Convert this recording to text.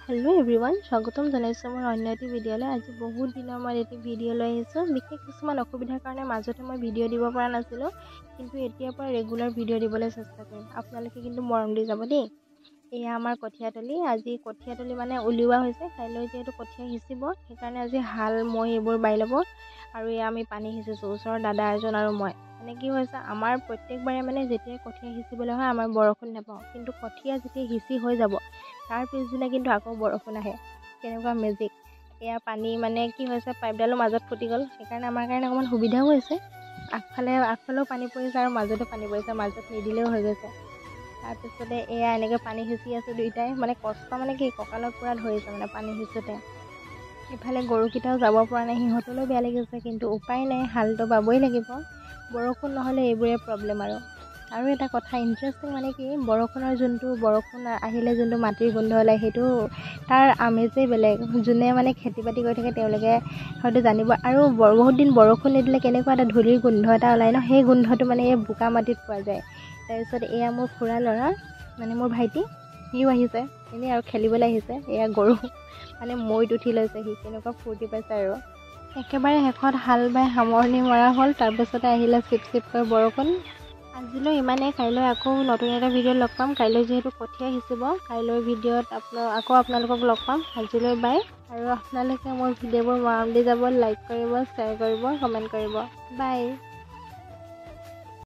Hello everyone स्वागतम जनाइছো মোৰ অন্য এটি ভিডিঅ'লৈ। আজি বহুত দিনৰ মই এটি ভিডিঅ' লৈ আহিছো। বিশেষ কিছুমান অসুবিধাৰ কাৰণে মাজতে মই ভিডিঅ' দিব পৰা নাছিলো, কিন্তু এতিয়াৰ পৰা ৰেগুলাৰ ভিডিঅ' দিবলৈ চেষ্টা কৰিম। আপোনালোকে কিন্তু মৰম দি যাব দেই। এয়া আমাৰ কঠিয়াতলি। আজি কঠিয়াতলি মানে উলিওৱা হৈছে। কাইলৈ যেহেতু কঠিয়া সিঁচিব, সেইকাৰণে আজি হাল মই এইবোৰ বাই ল'ব। আৰু এয়া আমি পানী সিঁচিছোঁ, ওচৰৰ দাদা এজন আৰু মই। মানে কি হৈছে, আমাৰ প্ৰত্যেকবাৰে মানে যেতিয়া কঠিয়া সিঁচিবলৈ হয় আমাৰ বৰষুণ নাপাওঁ, কিন্তু কঠিয়া যেতিয়া সিঁচি হৈ যাব তাৰ পিছদিনা কিন্তু আকৌ বৰষুণ আহে। কেনেকুৱা মেজিক। এয়া পানী মানে কি হৈছে, পাইপডালৰ মাজত ফুটি গ'ল, সেইকাৰণে আমাৰ কাৰণে অকণমান সুবিধাও হৈছে। আগফালেও পানী পৰিছে আৰু মাজতো পানী পৰিছে, মাজত নিদিলেও হৈ গৈছে। তাৰপিছতে এয়া এনেকৈ পানী সিঁচি আছোঁ দুইটাই। মানে কষ্ট মানে কি, কঁকালত পূৰা ধৰিছে মানে পানী সিঁচোতে। ইফালে গৰুকেইটাও যাব পৰা নাই, সিহঁতলৈও বেয়া লাগিছে, কিন্তু উপায় নাই, হালটো বাবই লাগিব। বৰষুণ নহ'লে এইবোৰে প্ৰব্লেম আৰু এটা কথা ইণ্টাৰেষ্টিং মানে কি, বৰষুণ আহিলে যোনটো মাটিৰ গোন্ধ ওলায়, সেইটো তাৰ আমেজেই বেলেগ। যোনে মানে খেতি বাতি কৰি থাকে তেওঁলোকে হয়তো জানিব। আৰু বহুত দিন বৰষুণ নিদিলে কেনেকুৱা এটা ধূলিৰ গোন্ধ এটা ওলায় ন, সেই গোন্ধটো মানে এই বোকা মাটিত পোৱা যায়। তাৰপিছত এয়া মোৰ খুৰা ল'ৰা, মানে মোৰ ভাইটি, সিও আহিছে এনেই আৰু খেলিবলৈ আহিছে। এয়া গৰু মানে মৈত উঠি লৈছে, সি কেনেকুৱা ফূৰ্তি পাইছে। আৰু একেবাৰে শেষত হাল বাই সামৰণি মৰা হ'ল। তাৰপিছতে আহিলে চিপ চিপকৈ বৰষুণ। আজিলৈ ইমানেই। কাইলৈ আকৌ নতুন এটা ভিডিঅ'ত লগ পাম। কাইলৈ যিহেতু কঠিয়া সিঁচিব, কাইলৈ ভিডিঅ'ত আপোনালোকক লগ পাম। আজিলৈ বাই। আৰু আপোনালোকে মোৰ ভিডিঅ'বোৰ মৰম দি যাব, লাইক কৰিব, শ্বেয়াৰ কৰিব, কমেণ্ট কৰিব। বাই।